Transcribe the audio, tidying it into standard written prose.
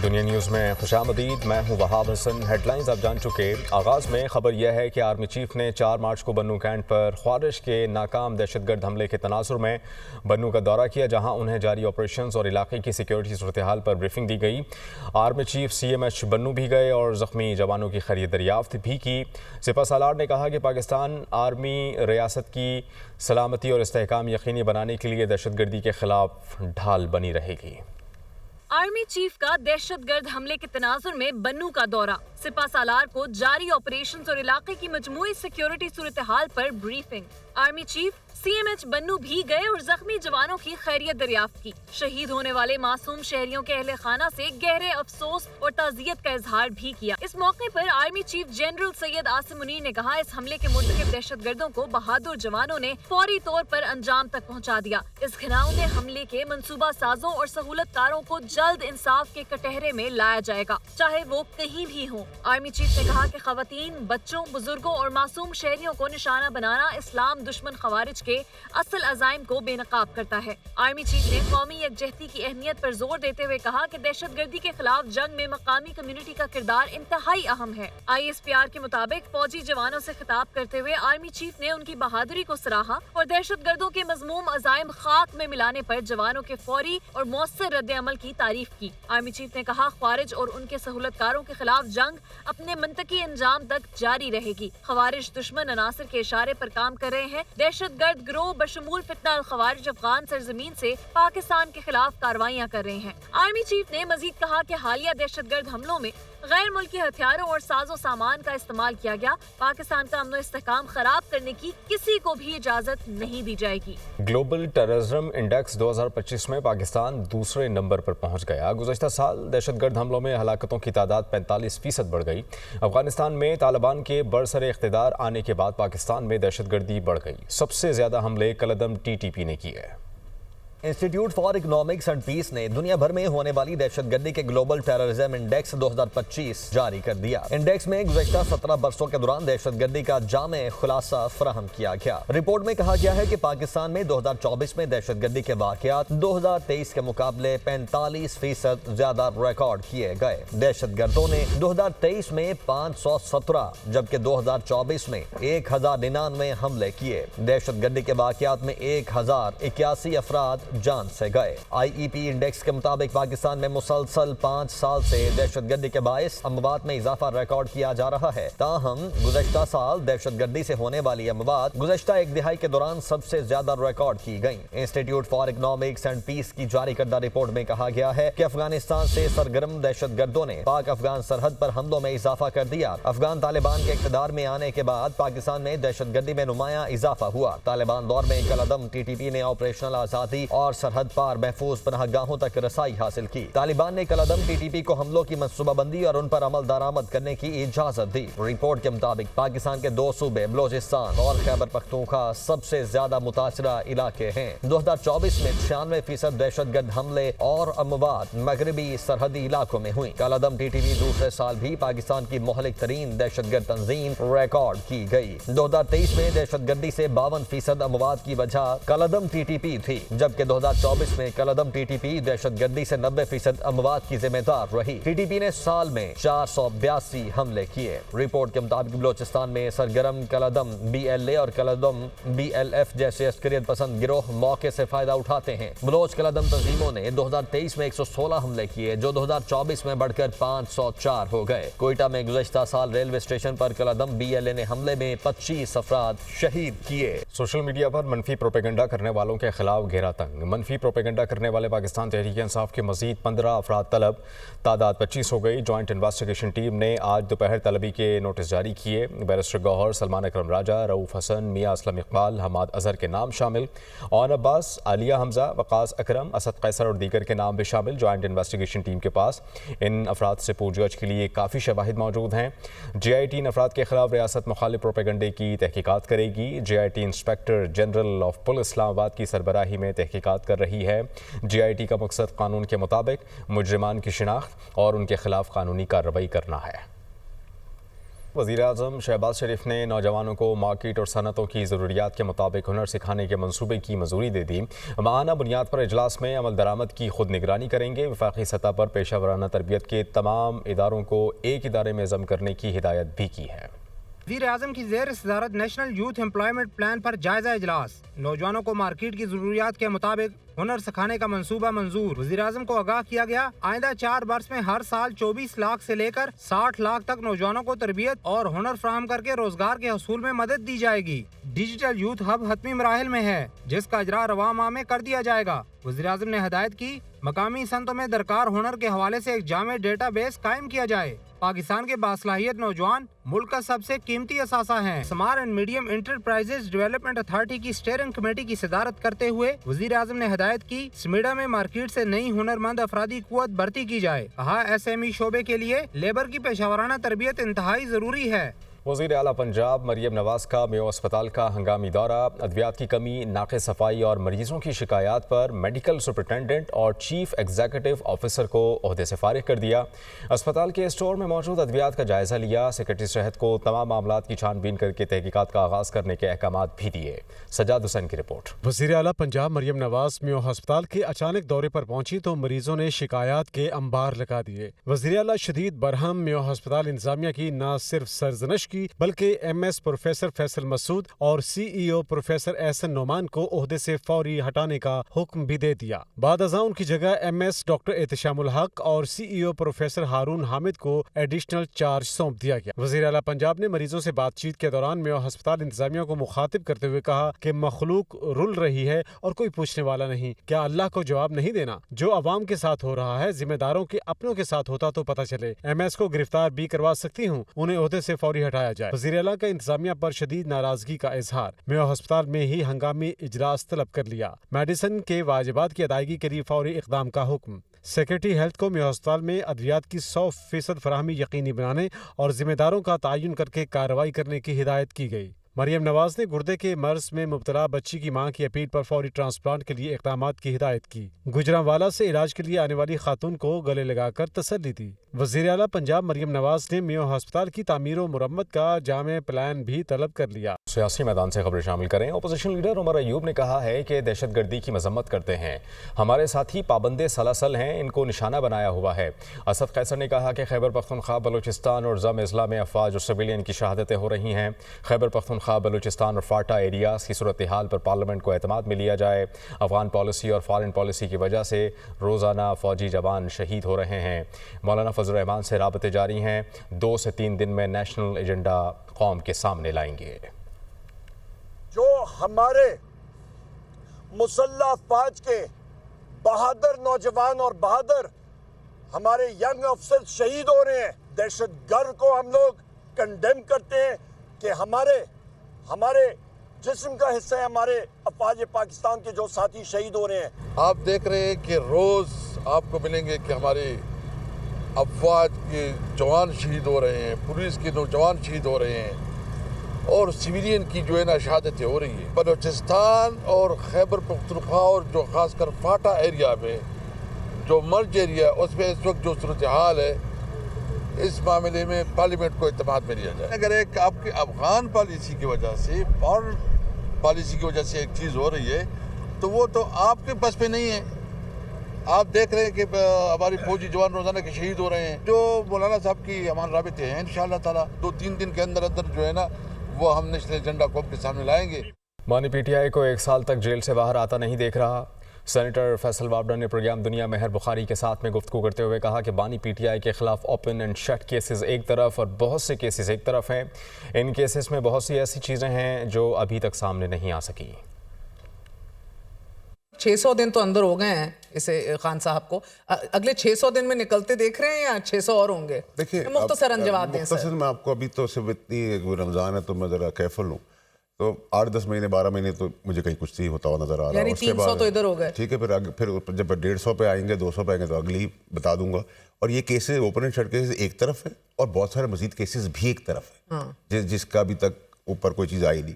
دنیا نیوز میں خوش آمدید، میں ہوں وہاب حسن۔ ہیڈ لائنز آپ جان چکے۔ آغاز میں خبر یہ ہے کہ آرمی چیف نے 4 مارچ کو بنو کینٹ پر خارج کے ناکام دہشت گرد حملے کے تناظر میں بنو کا دورہ کیا، جہاں انہیں جاری آپریشنز اور علاقے کی سیکیورٹی صورتحال پر بریفنگ دی گئی۔ آرمی چیف CMH بنو بھی گئے اور زخمی جوانوں کی خیریت دریافت بھی کی۔ سپہ سالار نے کہا کہ پاکستان آرمی ریاست کی سلامتی اور استحکام یقینی بنانے کے لیے دہشت گردی کے خلاف ڈھال بنی رہے گی۔ آرمی چیف کا دہشت گرد حملے کے تناظر میں بنو کا دورہ، سپہ سالار کو جاری آپریشنز اور علاقے کی مجموعی سیکیورٹی صورتحال پر بریفنگ۔ آرمی چیف CMH بنو بھی گئے اور زخمی جوانوں کی خیریت دریافت کی۔ شہید ہونے والے معصوم شہریوں کے اہل خانہ سے گہرے افسوس اور تعزیت کا اظہار بھی کیا۔ اس موقع پر army chief general Syed Asim Munir نے کہا، اس حملے کے مرتکب دہشت گردوں کو بہادر جوانوں نے فوری طور پر انجام تک پہنچا دیا۔ اس گھناؤنے حملے کے منصوبہ سازوں اور سہولت کاروں کو جلد انصاف کے کٹہرے میں لایا جائے گا، چاہے وہ کہیں بھی ہوں۔ آرمی چیف نے کہا کہ خواتین، بچوں، بزرگوں اور معصوم شہریوں کو نشانہ بنانا اسلام دشمن خوارج کے اصل عزائم کو بے نقاب کرتا ہے۔ آرمی چیف نے قومی یکجہتی کی اہمیت پر زور دیتے ہوئے کہا کہ دہشت گردی کے خلاف جنگ میں مقامی کمیونٹی کا کردار انتہائی اہم ہے۔ ISPR کے مطابق فوجی جوانوں سے خطاب کرتے ہوئے آرمی چیف نے ان کی بہادری کو سراہا اور دہشت گردوں کے مذموم عزائم خاک میں ملانے پر جوانوں کے فوری اور مؤثر رد عمل کی تعریف کی۔ آرمی چیف نے کہا، خوارج اور ان کے سہولت کاروں کے خلاف جنگ اپنے منطقی انجام تک جاری رہے گی۔ خوارج دشمن عناصر کے اشارے پر کام کر رہے ہیں۔ دہشت گرد گروہ بشمول فتنہ الخوارج افغان سرزمین سے پاکستان کے خلاف کارروائیاں کر رہے ہیں۔ آرمی چیف نے مزید کہا کہ حالیہ دہشت گرد حملوں میں غیر ملکی ہتھیاروں اور ساز و سامان کا استعمال کیا گیا۔ پاکستان کا امن و استحکام خراب کرنے کی کسی کو بھی اجازت نہیں دی جائے گی۔ گلوبل ٹیررزم انڈیکس 2025 میں پاکستان دوسرے نمبر پر پہنچ گیا۔ گزشتہ سال دہشت گرد حملوں میں ہلاکتوں کی تعداد 45% بڑھ گئی۔ افغانستان میں طالبان کے برسر اقتدار آنے کے بعد پاکستان میں دہشت گردی بڑھ گئی۔ سب سے زیادہ حملے کلدم TTP نے کیے۔ Institute for economics and peace نے دنیا بھر میں ہونے والی دہشت گردی کے گلوبل ٹیررزم انڈیکس 2025 جاری کر دیا۔ انڈیکس میں گزشتہ 17 برسوں کے دوران دہشت گردی کا جامع خلاصہ فراہم کیا گیا۔ رپورٹ میں کہا گیا ہے کہ پاکستان میں 2024 میں دہشت گردی کے واقعات 2023 کے مقابلے 45% زیادہ ریکارڈ کیے گئے۔ دہشت گردوں نے 2023 میں 517 جبکہ 2024 میں 1099 حملے کیے۔ دہشت گردی کے واقعات میں 1081 افراد جان سے گئے۔ IEP انڈیکس کے مطابق پاکستان میں مسلسل 5 سال سے دہشت گردی کے باعث اموات میں اضافہ ریکارڈ کیا جا رہا ہے۔ تاہم گزشتہ سال دہشت گردی سے ہونے والی اموات گزشتہ ایک دہائی کے دوران سب سے زیادہ ریکارڈ کی گئیں۔ Institute for economics and peace کی جاری کردہ رپورٹ میں کہا گیا ہے کہ افغانستان سے سرگرم دہشت گردوں نے پاک افغان سرحد پر حملوں میں اضافہ کر دیا۔ افغان طالبان کے اقتدار میں آنے کے بعد پاکستان میں دہشت گردی میں نمایاں اضافہ ہوا۔ طالبان دور میں کلعدم TTP نے آپریشنل آزادی اور سرحد پار محفوظ پناہ گاہوں تک رسائی حاصل کی۔ طالبان نے کلعدم TTP کو حملوں کی منصوبہ بندی اور ان پر عمل درآمد کرنے کی اجازت دی۔ رپورٹ کے مطابق پاکستان کے 2 صوبے بلوچستان اور خیبر پختونخوا سب سے زیادہ متاثرہ علاقے ہیں۔ 2024 میں 96% دہشت گرد حملے اور اموات مغربی سرحدی علاقوں میں ہوئی۔ کلعدم TTP دوسرے سال بھی پاکستان کی مہلک ترین دہشت گرد تنظیم ریکارڈ کی گئی۔ 2023 میں دہشت گردی سے 52% اموات کی وجہ کلعدم TTP تھی، جبکہ 2024 میں کلعدم TTP دہشت گردی سے 90% اموات کی ذمہ دار رہی۔ TTP نے سال میں 482 حملے کیے۔ رپورٹ کے مطابق بلوچستان میں سرگرم کلعدم BLA اور کلعدم BLF جیسے عسکریت پسند گروہ موقع سے فائدہ اٹھاتے ہیں۔ بلوچ کلعدم تنظیموں نے 2023 میں 116 حملے کیے، جو 2024 میں بڑھ کر 504 ہو گئے۔ کوئٹہ میں گزشتہ سال ریلوے اسٹیشن پر کلعدم BLA نے حملے میں 25 افراد شہید کیے۔ سوشل میڈیا پر منفی پروپیگنڈا کرنے والوں کے خلاف گھیرا تنگ۔ منفی پروپیگنڈا کرنے والے پاکستان تحریک انصاف کے مزید 15 افراد طلب، تعداد 25 ہو گئی۔ جوائنٹ انویسٹیگیشن ٹیم نے آج دوپہر طلبی کے نوٹس جاری کیے۔ بیرسٹر گوہر، سلمان اکرم راجہ، رؤوف حسن، میاں اسلم اقبال، حماد اظہر کے نام شامل۔ اون عباس، عالیہ حمزہ، وقاص اکرم، اسد قیصر اور دیگر کے نام بھی شامل۔ جوائنٹ انویسٹیگیشن ٹیم کے پاس ان افراد سے پوچھ گچھ کے لیے کافی شواہد موجود ہیں۔ JIT ان افراد کے خلاف ریاست مخالف پروپیگنڈے کی تحقیقات کرے گی۔ JIT inspector general of police Islamabad کی سربراہی میں تحقیقات کر رہی ہے۔ JIT کا مقصد قانون کے مطابق مجرمان کی شناخت اور ان کے خلاف قانونی کارروائی کرنا ہے۔ वज़ीर-ए-आज़म शहबाज शरीफ ने नौजवानों को मार्केट और सनतों की ज़रूरियात के मुताबिक हुनर सिखाने के मंसूबे की मंजूरी दे दी। माहाना बुनियाद पर इजलास में अमल दरामद की खुद निगरानी करेंगे। वफाकी सतह पर पेशा वराना तरबियत के तमाम इदारों को एक इदारे में ज़म करने की हिदायत भी की है। वज़ीर आज़म की ज़ेर सदारत नेशनल यूथ एम्प्लॉयमेंट प्लान पर जायजा इजलास। नौजवानों को मार्केट की ज़रूरियात के मुताबिक हुनर सिखाने का मंसूबा मंजूर। वज़ीर आज़म को आगाह किया गया, आइंदा 4 वर्ष में हर साल 24 लाख से लेकर 60 लाख तक नौजवानों को तरबियत और हुनर फराहम करके रोजगार के हसूल में मदद दी जाएगी। डिजिटल यूथ हब हतमी मराहिल में है, जिसका इजरा रवा माह में कर दिया जाएगा। वज़ीर आज़म ने हदायत की, मकामी सनतों में दरकार हुनर के हवाले से एक जामे डेटा बेस कायम किया जाए। पाकिस्तान के बासलाहियत नौजवान मुल्क का सबसे कीमती असासा हैं। Small and medium enterprises development authority की स्टीयरिंग कमेटी की सदारत करते हुए वज़ीर आज़म ने हिदायत की, स्मीडा में मार्केट से नई हुनरमंद अफरादी कुव्वत भर्ती की जाए। कहा, SME शोबे के लिए लेबर की पेशावराना तरबियत इंतहाई जरूरी है। वज़ीर आला पंजाब मरियम नवाज का मेयो अस्पताल का हंगामी दौरा। अद्वियात की कमी, नाक़िस सफाई और मरीजों की शिकायत पर मेडिकल सुपरिटेंडेंट और चीफ एग्जीक्यूटिव ऑफिसर को ओहदे से फारिग कर दिया। अस्पताल के स्टोर में मौजूद अद्वियात का जायजा लिया। सेक्रेटरी सेहत को तमाम मामलात की छानबीन करके तहकीकात का आगाज करने के अहकामात भी दिए। सजाद हुसैन की रिपोर्ट। वज़ीर आला पंजाब मरियम नवाज मेयो अस्पताल के अचानक दौरे पर पहुंची तो मरीजों ने शिकायत के अंबार लगा दिए। वज़ीर आला शदीद बरहम मेयो अस्पताल इंतजामिया की न सिर्फ सरजनश की बल्कि MS प्रोफेसर फैसल मसूद और CEO प्रोफेसर एहसन नोमान को ओहदे से फौरी हटाने का हुक्म भी दे दिया। बाद अज़ां उनकी जगह MS डॉक्टर एहतशामुल हक और CEO प्रोफेसर हारून हामिद को एडिशनल चार्ज सौंप दिया गया। वज़ीर आला पंजाब ने मरीजों से बातचीत के दौरान मेयो अस्पताल इंतजामिया को मुखातिब करते हुए कहा कि मखलूक रुल रही है और कोई पूछने वाला नहीं। क्या अल्लाह को जवाब नहीं देना? जो अवाम के साथ हो रहा है जिम्मेदारों के अपनों के साथ होता तो पता चले। MS को गिरफ्तार भी करवा सकती हूँ, उन्हें ओहदे से फौरी हटाया जाए। वज़ीर आला का इंतजामिया पर शदीद नाराजगी का इजहार। मेयो अस्पताल में ही हंगामी इजलास तलब कर लिया। मेडिसिन के वाजिबात की अदायगी के लिए फौरी इकदाम का हुक्म। सेक्रेटरी हेल्थ को मेयो अस्पताल में अद्वियात की 100% फराहमी यकीनी बनाने और जिम्मेदारों का तयन करके कार्रवाई करने की हिदायत की गई। मरियम नवाज ने गुर्दे के मर्ज में मुब्तला बच्ची की मां की अपील पर फौरी ट्रांसप्लांट के लिए इक़दामात की हिदायत की। गुजरांवाला से इलाज के लिए आने वाली खातून को गले लगाकर तसल्ली दी। वज़ीर आला पंजाब मरियम नवाज ने मेयो अस्पताल की तामीर व मुरम्मत का जामे प्लान भी तलब कर लिया। सियासी मैदान से खबरें शामिल करें। अपोजिशन लीडर उमर अयूब ने कहा है कि दहशतगर्दी की मजम्मत करते हैं। हमारे साथी पाबंदे सलासल हैं, इनको निशाना बनाया हुआ है। असद कैसर ने कहा कि खैबर पख्तूनख्वा, बलूचिस्तान और जम इस्लाम में अफवाज और सिविलियन की शहादतें हो रही हैं। खैबर पख्तूनख्वा, बलूचिस्तान और फाटा एरियाज की सूरत हाल पर पार्लियामेंट को एतमाद में लिया जाए। अफगान पॉलिसी और फॉरेन पॉलिसी की वजह से रोज़ाना फौजी जवान शहीद हो रहे हैं। मौलाना फजल रहमान से राबते जारी हैं। 2 से 3 दिन में नेशनल एजेंडा कौम के सामने लाएंगे। जो हमारे मुसल्लह अफवाज के बहादुर नौजवान और बहादुर हमारे यंग अफसर शहीद हो रहे हैं, दहशतगर्द को हम लोग कंडेम करते हैं कि हमारे जिस्म का हिस्सा है। हमारे अफवाज पाकिस्तान के जो साथी शहीद हो रहे हैं, आप देख रहे हैं कि रोज़ आपको मिलेंगे कि हमारे अफवाज के जवान शहीद हो रहे हैं, पुलिस के नौजवान शहीद हो रहे हैं और सिविलियन की जो है ना शहादतें हो रही है। बलूचिस्तान और खैबर पख्तूनख्वा और जो खासकर फाटा एरिया में जो मर्ज एरिया है उसमें इस वक्त जो सूरत हाल है, इस मामले में पार्लियामेंट को इत्तेमाद में लिया जाए। अगर एक आपकी अफगान पॉलिसी की वजह से, फॉरेन पॉलिसी की वजह से एक चीज़ हो रही है तो वो तो आपके पास पे नहीं है। आप देख रहे हैं कि हमारी फौजी जवान रोजाना के शहीद हो रहे हैं। जो मौलाना साहब की हमारे राबिते हैं, इंशाअल्लाह ताला 2-3 दिन के अंदर अंदर जो है ना वो हम नेशनल एजेंडा कौम के सामने लाएंगे। मानी PTI को 1 साल तक जेल से बाहर आता नहीं देख रहा। सेनेटर फैसल वाबडा ने प्रोग्राम दुनिया मेहर बुखारी के साथ में गुफ्तगू करते हुए कहा कि बानी PTI के खिलाफ ओपन एंड शट केसेस एक तरफ और बहुत से केसेस एक तरफ हैं। इन केसेस में बहुत सी ऐसी चीज़ें हैं जो अभी तक सामने नहीं आ सकी। 600 दिन तो अंदर हो गए हैं इसे खान साहब को। अगले 600 दिन में निकलते देख रहे हैं या 600 और होंगे? देखिए मुख्तसरन जवाब दें सर। मैं आपको अभी तो सिर्फ इतनी रमज़ान है तो मैं ज़रा केयरफुल हूँ, तो 8-10 महीने 12 महीने तो मुझे कहीं कुछ ही होता हुआ नजर आ रहा है। यानी 300 तो इधर हो गए। ठीक है, फिर जब 150 पे आएंगे 200 पे आएंगे तो अगली बता दूंगा। और ये cases open and shut cases एक तरफ है और बहुत सारे मजीद केसेस भी एक तरफ है जिसका अभी तक ऊपर कोई चीज़ आई नहीं।